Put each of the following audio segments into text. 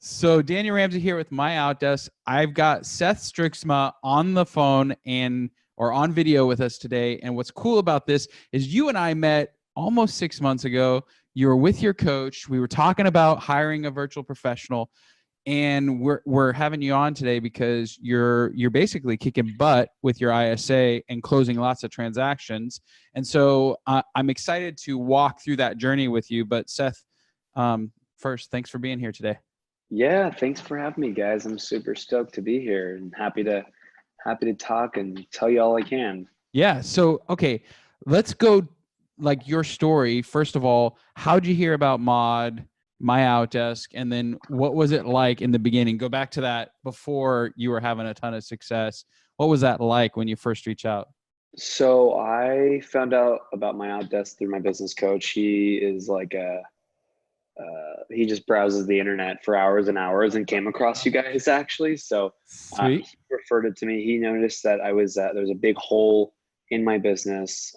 So Daniel Ramsey here with MyOutDesk. I've got Seth Strixma on the phone or on video with us today. And what's cool about this is you and I met almost 6 months ago. You were with your coach. We were talking about hiring a virtual professional, and we're having you on today because you're basically kicking butt with your ISA and closing lots of transactions. And so I'm excited to walk through that journey with you. But Seth, first, thanks for being here today. Yeah, thanks for having me, guys. I'm super stoked to be here and happy to talk and tell you all I can. Yeah. So, okay, let's go like your story. First of all, how'd you hear about MyOutDesk, and then what was it like in the beginning? Go back to that before you were having a ton of success. What was that like when you first reached out? So I found out about MyOutDesk through my business coach. He is like he just browses the internet for hours and hours and came across you guys actually. So Sweet. he referred it to me. He noticed that I was there was a big hole in my business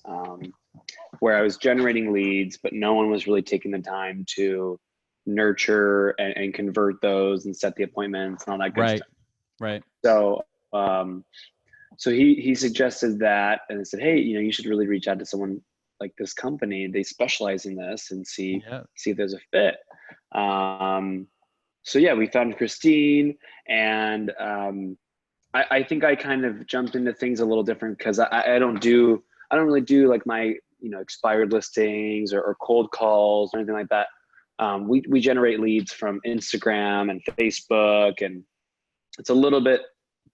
where I was generating leads, but no one was really taking the time to nurture and convert those and set the appointments and all that good stuff. Right. So so he suggested that, and I said, hey, you should really reach out to someone like this company. They specialize in this, and see if there's a fit. So yeah, we found Christine, and I think I kind of jumped into things a little different because I don't really do like my expired listings or cold calls or anything like that. We generate leads from Instagram and Facebook, and it's a little bit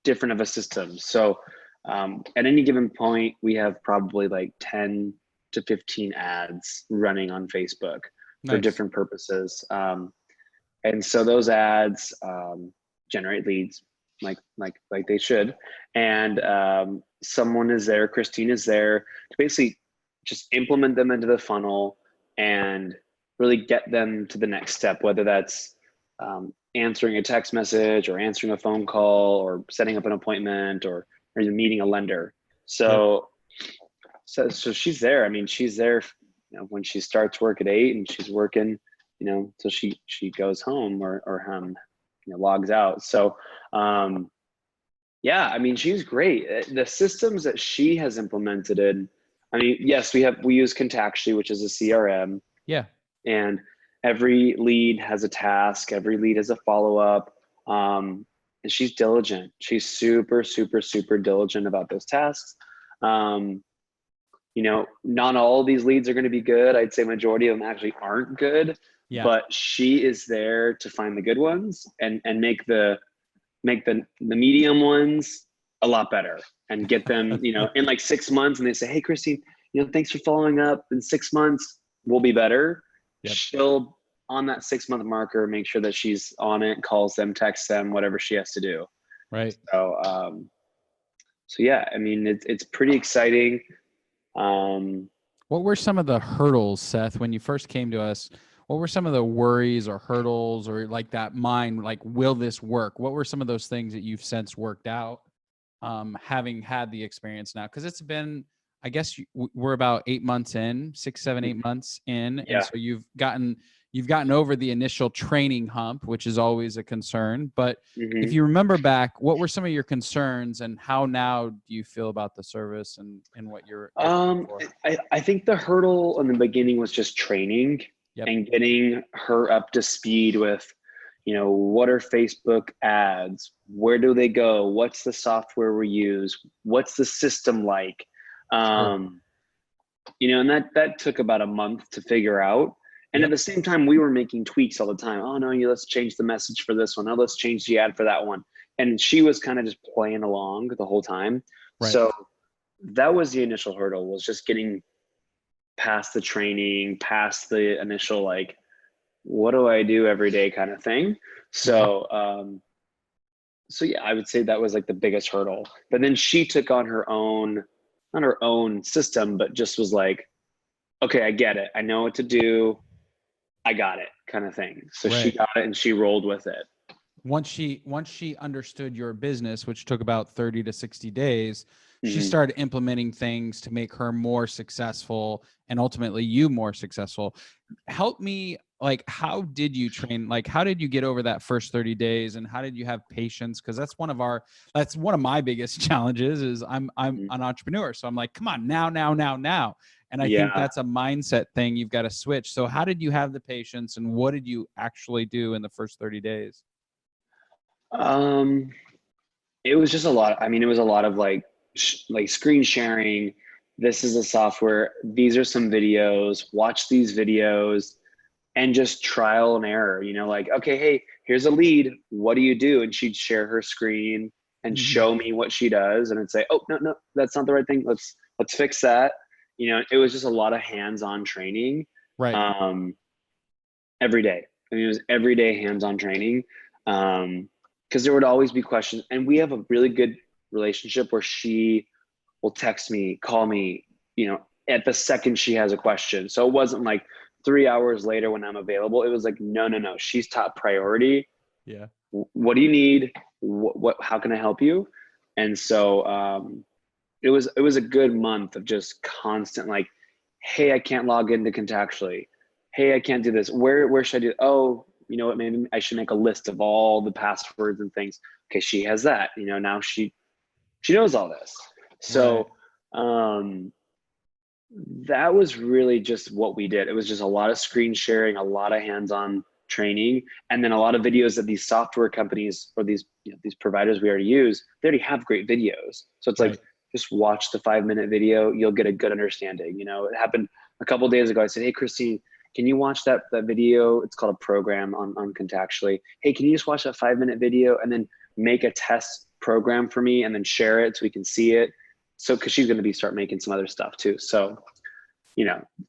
different of a system. So at any given point, we have probably like 10 to 15 ads running on Facebook for different purposes. And so those ads generate leads like they should. And someone is there, Christine is there to basically just implement them into the funnel and really get them to the next step, whether that's answering a text message or answering a phone call or setting up an appointment or even meeting a lender. So she's there. I mean, she's there, when she starts work at 8 and she's working, till she goes home or logs out. So yeah, I mean, she's great. The systems that she has implemented I mean, yes, we use Contactually, which is a CRM. Yeah. And every lead has a task, every lead has a follow-up. And she's diligent. She's super, super, super diligent about those tasks. Not all of these leads are going to be good. I'd say majority of them actually aren't good. Yeah. But she is there to find the good ones and make the medium ones a lot better and get them, in like 6 months, and they say, hey, Christine, thanks for following up. In 6 months, we'll be better. Yep. She'll, on that 6-month marker, make sure that she's on it, calls them, texts them, whatever she has to do. Right. So, yeah, I mean, it's pretty exciting. What were some of the hurdles, Seth, when you first came to us? What were some of the worries or hurdles or like that mind, like, will this work? What were some of those things that you've since worked out, having had the experience now? Because it's been, I guess we're about 8 months in, 6, 7, 8 months in. Yeah. And so you've gotten over the initial training hump, which is always a concern. But if you remember back, what were some of your concerns, and how now do you feel about the service and what you're for? I think the hurdle in the beginning was just training. Yep. And getting her up to speed with, what are Facebook ads? Where do they go? What's the software we use? What's the system like? And that took about a month to figure out. And at the same time, we were making tweaks all the time. Oh no, let's change the message for this one. Oh, let's change the ad for that one. And she was kind of just playing along the whole time. Right. So that was the initial hurdle, was just getting past the training, past the initial, like, what do I do every day kind of thing. So, so yeah, I would say that was like the biggest hurdle. But then she took on her own, not her own system, but just was like, okay, I get it. I know what to do. I got it, kind of thing. So she got it and she rolled with it. Once she understood your business, which took about 30 to 60 days, she started implementing things to make her more successful and ultimately you more successful. Help me like, how did you train? Like, how did you get over that first 30 days, and how did you have patience? Cause that's one of my biggest challenges is I'm Mhm. an entrepreneur. So I'm like, come on, now, now, now, now. And I think Yeah. that's a mindset thing. You've got to switch. So how did you have the patience, and what did you actually do in the first 30 days? Um, it was just a lot. I mean, it was a lot of like like screen sharing. This is a software. These are some videos. Watch these videos, and just trial and error. You know, like, okay, hey, here's a lead. What do you do? And she'd share her screen and Mhm. show me what she does, and I'd say, oh, no, no, that's not the right thing. Let's fix that. You know, it was just a lot of hands-on training. Right. Um, every day. I mean, it was every day hands-on training. Because there would always be questions, and we have a really good relationship where she will text me, call me, you know, at the second she has a question. So it wasn't like 3 hours later when I'm available. It was like, no, no, no, she's top priority. Yeah. What do you need? How can I help you? And so it was a good month of just constant like, hey, I can't log into Contactually. Hey, I can't do this. Where should I do? Oh, you know what? Maybe I should make a list of all the passwords and things. Okay, she has that. You know, now she knows all this. Right. So um, that was really just what we did. It was just a lot of screen sharing, a lot of hands-on training, and then a lot of videos that these software companies or these these providers we already use, they already have great videos. So it's like Right. just watch the 5-minute video, you'll get a good understanding. You know, it happened a couple of days ago. I said, hey, Christine, can you watch that video? It's called a program on Contactually. Hey, can you just watch that 5-minute video and then make a test program for me and then share it so we can see it? So, because she's going to be start making some other stuff too. So,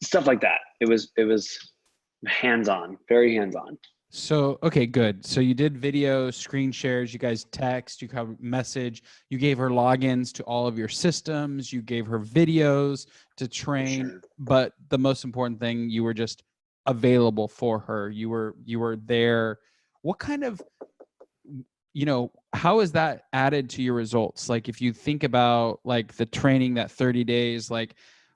stuff like that. It was hands on, very hands on. So, okay, good. So you did video, screen shares, you guys text, you have message, you gave her logins to all of your systems, you gave her videos to For train, sure. but the most important thing, you were just available for her. You were there. What kind of, how is that added to your results? Like if you think about like the training, that 30 days, like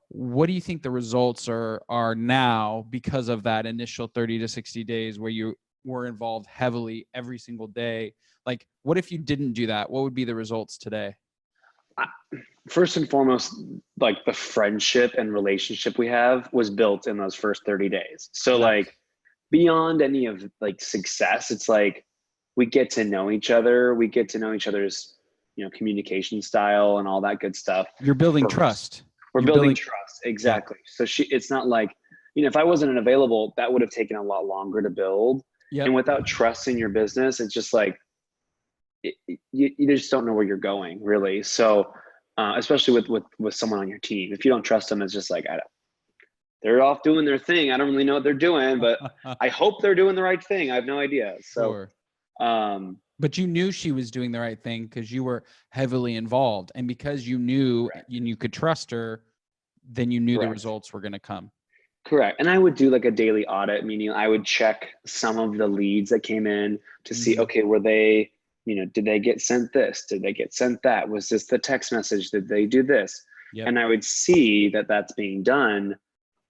what do you think the results are now because of that initial 30 to 60 days where you were involved heavily every single day? Like what if you didn't do that? What would be the results today? I, First and foremost, like the friendship and relationship we have was built in those first 30 days. So like Nice. beyond any of like success, it's like we get to know each other. We get to know each other's, communication style and all that good stuff You're building first. trust. We're You're building building. trust. Yeah. Exactly. So it's not like, if I wasn't available, that would have taken a lot longer to build. Yep. And without trust in your business, it's just like, you just don't know where you're going really. So, especially with someone on your team, if you don't trust them, it's just like, they're off doing their thing. I don't really know what they're doing, but I hope they're doing the right thing. I have no idea. So, Sure. um, But you knew she was doing the right thing because you were heavily involved. And because you knew correct, and you could trust her, then you knew the correct, results were going to come. correct. And I would do like a daily audit, meaning I would check some of the leads that came in to see, Hmm. okay, were they, did they get sent this? Did they get sent that? Was this the text message? Did they do this? Yep. And I would see that that's being done.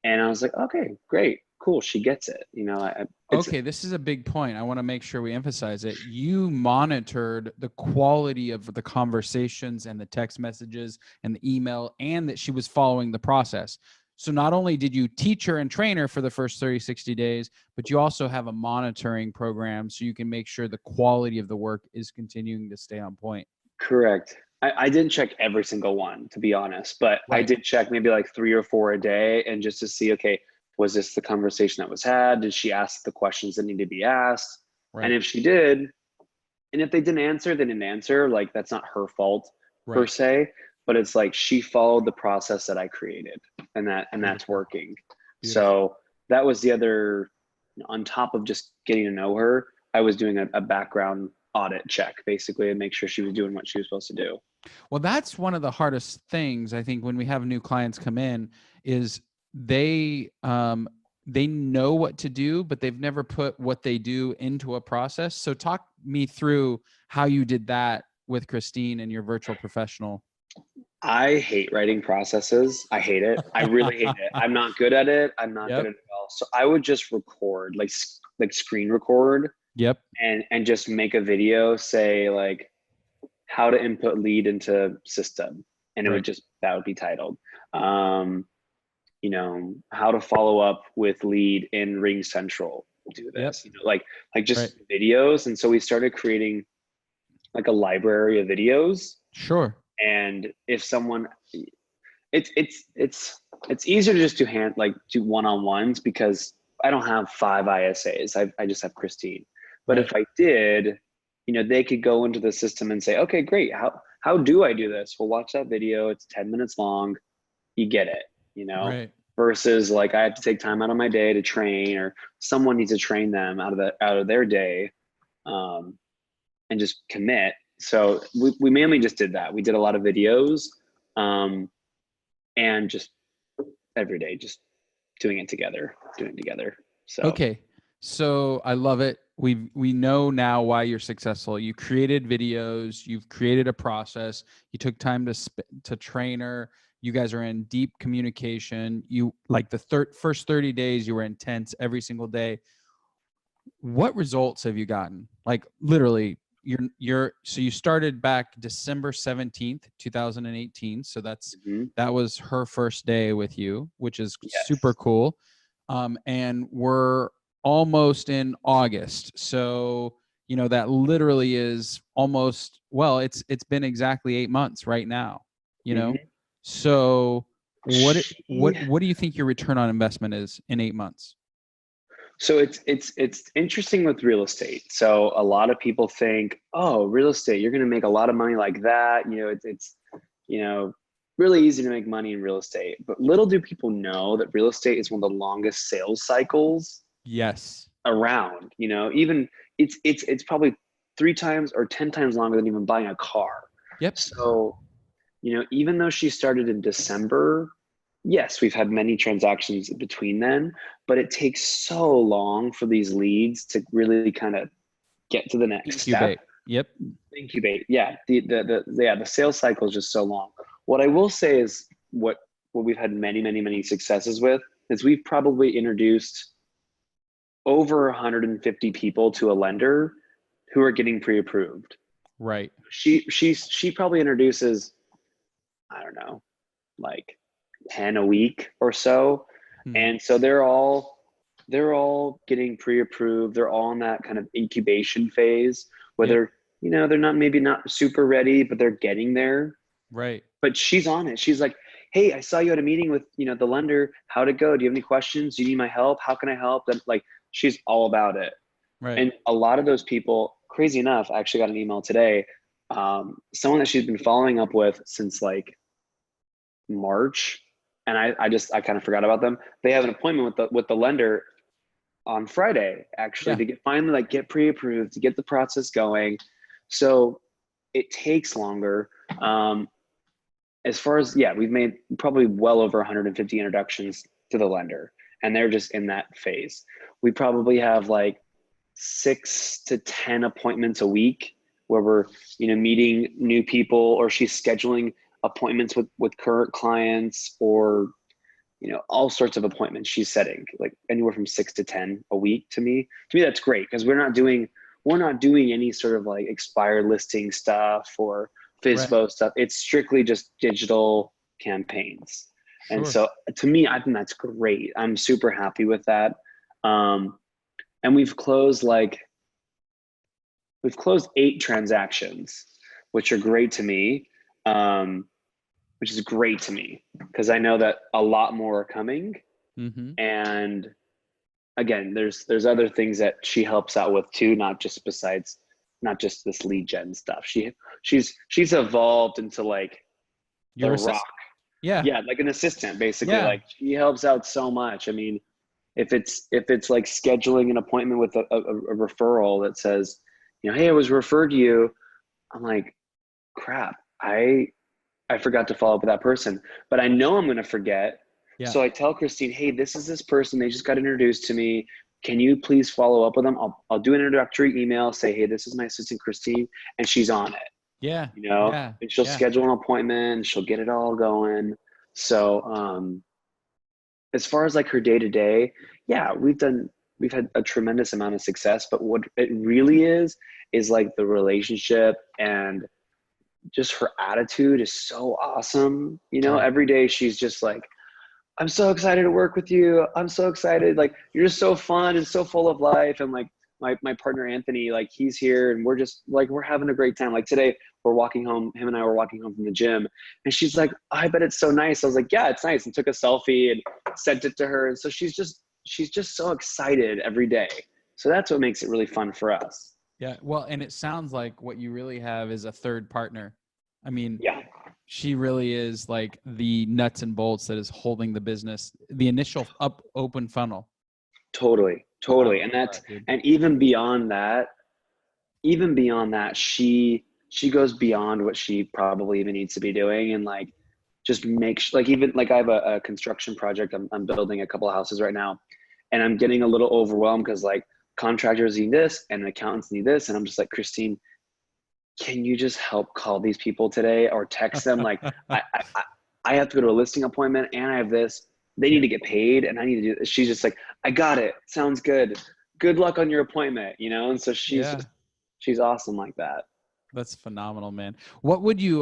And I was like, okay, great, cool. She gets it. It's Okay, this is a big point. I want to make sure we emphasize it. You monitored the quality of the conversations and the text messages and the email, and that she was following the process. So not only did you teach her and train her for the first 30, 60 days, but you also have a monitoring program so you can make sure the quality of the work is continuing to stay on point. correct. I didn't check every single one, to be honest, but I Right, did check maybe like 3 or 4 a day, and just to see, okay, was this the conversation that was had? Did she ask the questions that need to be asked? And right, if she did, and if they didn't answer, they didn't answer. Like that's not her fault per right. se, but it's like she followed the process that I created, and that's Beautiful, working. beautiful. So that was the other, on top of just getting to know her, I was doing a background audit check basically to make sure she was doing what she was supposed to do. Well, that's one of the hardest things I think when we have new clients come in is they know what to do, but they've never put what they do into a process. So talk me through how you did that with Christine and your virtual professional. I hate writing processes. I hate it. I really hate it. I'm not good at it. I'm not good Yep. at it at So I would just record, like screen record, Yep. and just make a video, say like how to input lead into system, and it would Right. just, that would be titled. You know, how to follow up with lead in Ring Central. Do Yep. this, you know, like Right. just videos. And so we started creating like a library of videos. Sure. And if someone, it's easier to just do one-on-ones, because I don't have 5 ISAs. I just have Christine. But Right. if I did, you know, they could go into the system and say, okay, great. How do I do this? Well, watch that video. It's 10 minutes long. You get it, you know, Right. versus like I have to take time out of my day to train, or someone needs to train them out of their day, and just commit. So we mainly just did that. We did a lot of videos, and just every day, just doing it together. So Okay. So I love it. We know now why you're successful. You created videos, you've created a process, you took time to train her. You guys are in deep communication. You like the first 30 days you were intense every single day. What results have you gotten? Like literally so you started back December 17th, 2018. So that was her first day with you, which is super yes. cool. And we're almost in August. So, you know, that literally is almost, well, it's been exactly 8 months right now, you know? Mhm. So what She do you think your return on investment is in 8 months? So it's interesting with real estate. So a lot of people think, oh, real estate, you're going to make a lot of money like that. You know, it's you know, really easy to make money in real estate. But little do people know that real estate is one of the longest sales cycles Yes. around. You know, even it's probably 3 times or 10 times longer than even buying a car. Yep. So, you know, even though she started in December, yes, we've had many transactions between then, but it takes so long for these leads to really kind of get to the next step. Incubate. Yep. Incubate. Yeah. The sales cycle is just so long. What I will say is what we've had many successes with is we've probably introduced over 150 people to a lender who are getting pre-approved. Right. She probably introduces, I don't know, like 10 a week or so. Hmm. And so they're all getting pre-approved. They're all in that kind of incubation phase where Yep. they're, you know, they're not, maybe not super ready, but they're getting there. Right. But she's on it. She's like, hey, I saw you at a meeting with, you know, the lender. How'd it go? Do you have any questions? Do you need my help? How can I help? Then like, she's all about it. Right. And a lot of those people, crazy enough, I actually got an email today. Someone that she's been following up with since like March, and I kind of forgot about them. They have an appointment with the lender on Friday, actually, Yeah. to finally like get pre-approved, to get the process going. So it takes longer. As far as, yeah, we've made probably well over 150 introductions to the lender, and they're just in that phase. We probably have like 6 to 10 appointments a week where we're, you know, meeting new people, or she's scheduling appointments with current clients, or, you know, all sorts of appointments she's setting, like anywhere from 6 to 10 a week. To me that's great, because we're not doing any sort of like expired listing stuff or Right. FISBO stuff. It's strictly just digital campaigns. And Sure. so to me, I think that's great. I'm super happy with that. And we've closed 8 transactions, which are great to me. Which is great to me, because I know that a lot more are coming. Mm-hmm. And again, there's other things that she helps out with too, not just this lead gen stuff. She's evolved into like the Your rock. assistant. Yeah. Yeah, like an assistant basically. Yeah. Like she helps out so much. I mean, if it's like scheduling an appointment with a referral that says, you know, hey, I was referred to you. I'm like, crap, I forgot to follow up with that person, but I know I'm going to forget. Yeah. So I tell Christine, hey, this is this person. They just got introduced to me. Can you please follow up with them? I'll do an introductory email, say, hey, this is my assistant, Christine, and she's on it, Yeah. you know, Yeah. and she'll Yeah. schedule an appointment. She'll get it all going. So as far as like her day to day, yeah, we've had a tremendous amount of success, but what it really is like the relationship, and just her attitude is so awesome. You know, Right. every day she's just like, I'm so excited to work with you. I'm so excited. Like, you're just so fun and so full of life. And like my partner, Anthony, like he's here and we're just like, we're having a great time. Like today we're walking home, him and I were walking home from the gym, and she's like, I bet it's so nice. I was like, yeah, it's nice. And took a selfie and sent it to her. And so she's just so excited every day. So that's what makes it really fun for us. Yeah. Well, and it sounds like what you really have is a third partner. I mean, Yeah, she really is like the nuts and bolts that is holding the business, the initial open funnel. totally. I Totally. love And that's, that, dude. and even beyond that, she goes beyond what she probably even needs to be doing, and like just makes like, even like I have a construction project. I'm building a couple of houses right now, and I'm getting a little overwhelmed because like contractors need this and accountants need this, and I'm just like, Christine, can you just help call these people today or text them? Like I have to go to a listing appointment and I have this. They need Yeah. to get paid and I need to do this. She's just like, I got it. Sounds good. Good luck on your appointment, you know? And so Yeah. she's awesome like that. That's phenomenal, man. What would you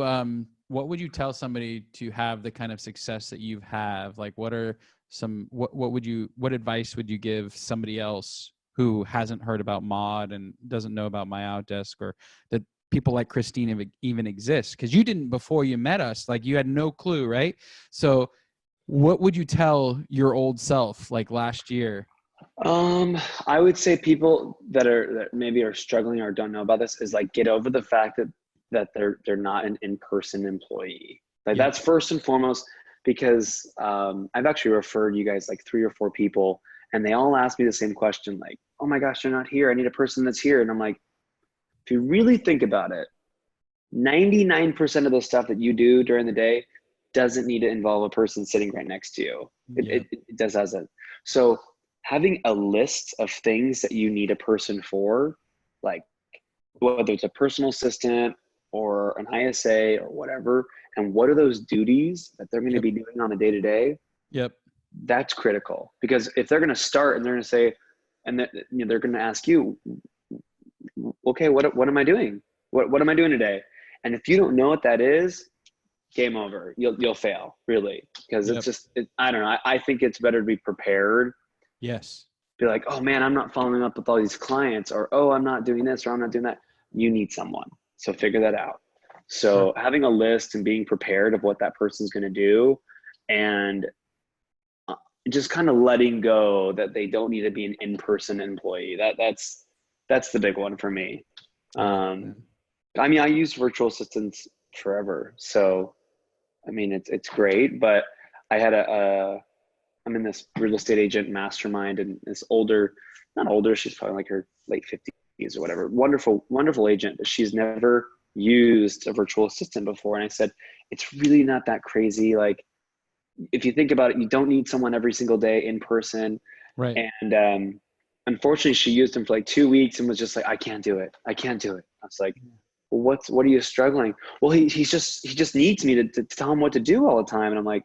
tell somebody to have the kind of success that you have? Like what are some what advice would you give somebody else who hasn't heard about mod and doesn't know about my outdesk, or that people like Christine even exist? Because you didn't before you met us, like you had no clue, right? So what would you tell your old self like last year? I would say people that maybe are struggling or don't know about this is like, get over the fact that they're not an in-person employee. Like Yep. that's first and foremost, because I've actually referred you guys like 3 or 4 people, and they all ask me the same question, like, oh my gosh, they're not here. I need a person that's here. And I'm like, if you really think about it, 99% of the stuff that you do during the day doesn't need to involve a person sitting right next to you. Yep. It does hasn't. So having a list of things that you need a person for, like whether it's a personal assistant or an ISA or whatever, and what are those duties that they're going to Yep. be doing on the day to day, Yep. that's critical. Because if they're going to start and they're going to say, and they're going to ask you, okay, what am I doing? What am I doing today? And if you don't know what that is, game over. You'll fail, really, because it's Yep. just I don't know. I think it's better to be prepared. Yes. Be like, oh man, I'm not following up with all these clients, or oh, I'm not doing this, or I'm not doing that. You need someone, so figure that out. Sure. So having a list and being prepared of what that person's going to do, and just kind of letting go that they don't need to be an in-person employee. That's the big one for me. I love it, Um, man. I mean, I used virtual assistants forever, so I mean, it's great, but I had I'm in this real estate agent mastermind, and this older, not older, she's probably like her late 50s or whatever. Wonderful, wonderful agent, but she's never used a virtual assistant before. And I said, it's really not that crazy. Like, if you think about it, you don't need someone every single day in person. Right. And unfortunately, she used him for like 2 weeks and was just like, I can't do it. I can't do it. I was like, well, what are you struggling? Well, he just needs me to tell him what to do all the time. And I'm like,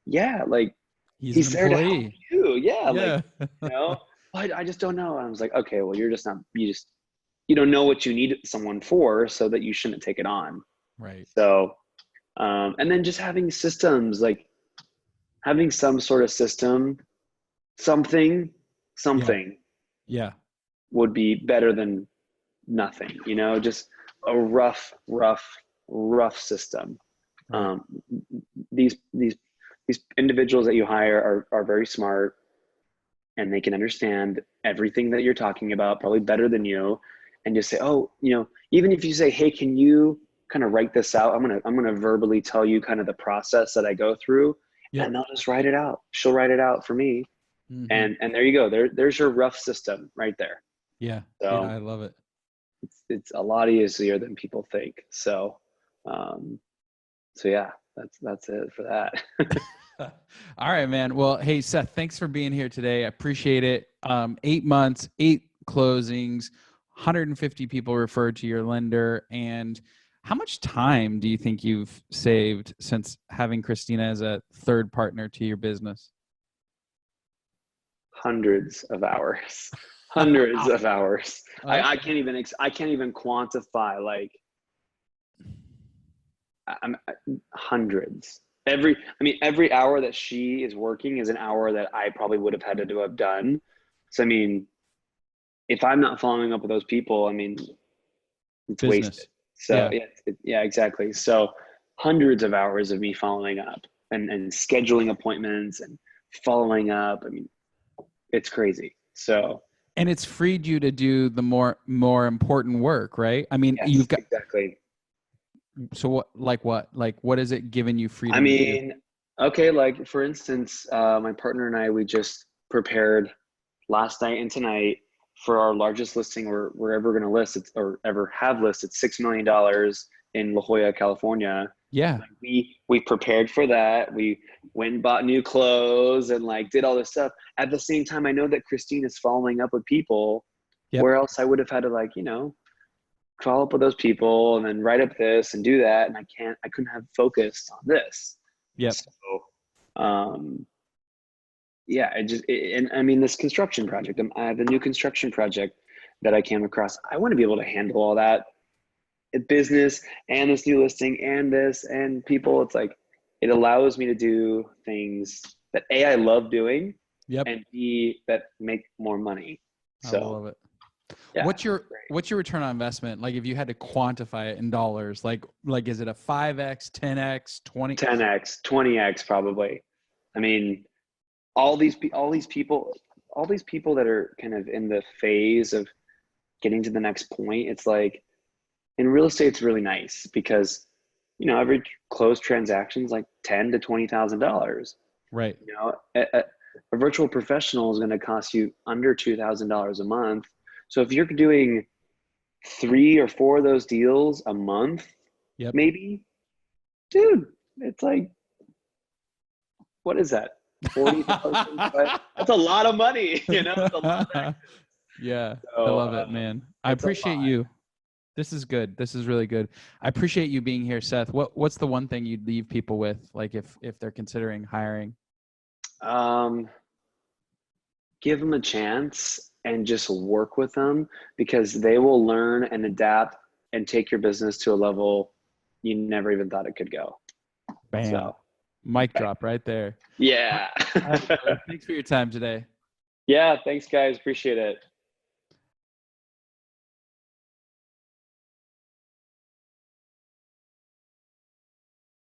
yeah, like He's an he's there to help employee. you. Yeah. Like, Yeah. you know, I just don't know. And I was like, okay, well, you're just not, you don't know what you need someone for, so that you shouldn't take it on. Right. So, and then just having systems, like having some sort of system, something, Yeah. something Yeah. would be better than nothing, just a rough system. Right. Um, these individuals that you hire are very smart, and they can understand everything that you're talking about probably better than you. And just say, oh, even if you say, hey, can you kind of write this out? I'm gonna verbally tell you kind of the process that I go through, Yep. and they'll just write it out. She'll write it out for me. Hmm. And there you go. There's your rough system right there. Yeah. Yeah. So I love it. it's a lot easier than people think. So, um, so yeah, that's it for that. All right, man. Well, hey, Seth, thanks for being here today. I appreciate it. 8 months, 8 closings, 150 people referred to your lender. And how much time do you think you've saved since having Christina as a third partner to your business? hundreds of hours, hundreds of hours. Okay. I can't even quantify, like, I'm hundreds. Every hour that she is working is an hour that I probably would have had to have done. So, I mean, if I'm not following up with those people, I mean, it's Business. wasted. So yeah, exactly. So hundreds of hours of me following up and scheduling appointments and following up. I mean, it's crazy. So, and it's freed you to do the more important work, right? I mean, yes, you've got, exactly. so what is it giving you freedom I to do? mean, okay, like for instance, my partner and I, we just prepared last night and tonight for our largest listing we're ever going to list, or ever have listed, $6 million in La Jolla, California. Yeah. We prepared for that. We went and bought new clothes and like did all this stuff. At the same time, I know that Christine is following up with people. Yep. Where else I would have had to, like, follow up with those people and then write up this and do that. And I couldn't have focused on this. Yep. So, yeah, and I mean, this construction project, I have a new construction project that I came across. I want to be able to handle all that business and this new listing and this and people. It's like, it allows me to do things that I love doing. Yep. And B, that make more money. So I love it. yeah, What's your return on investment? Like, if you had to quantify it in dollars, like is it a 5x, 10x, 20? 10x, 20x probably. I mean, all these people that are kind of in the phase of getting to the next point, it's like, in real estate, it's really nice because, average closed transactions like $10,000 to $20,000. Right. A virtual professional is going to cost you under $2,000 a month. So if you're doing 3 or 4 of those deals a month, Yep. maybe, dude, it's like, what is that? 40,000. That's a lot of money, It's a lot of yeah. so, I love it, man. I appreciate you. This is good. This is really good. I appreciate you being here, Seth. What's the one thing you'd leave people with, like if they're considering hiring? Give them a chance and just work with them, because they will learn and adapt and take your business to a level you never even thought it could go. Bam. So, mic drop right there. Yeah. Thanks for your time today. Yeah. Thanks, guys. Appreciate it.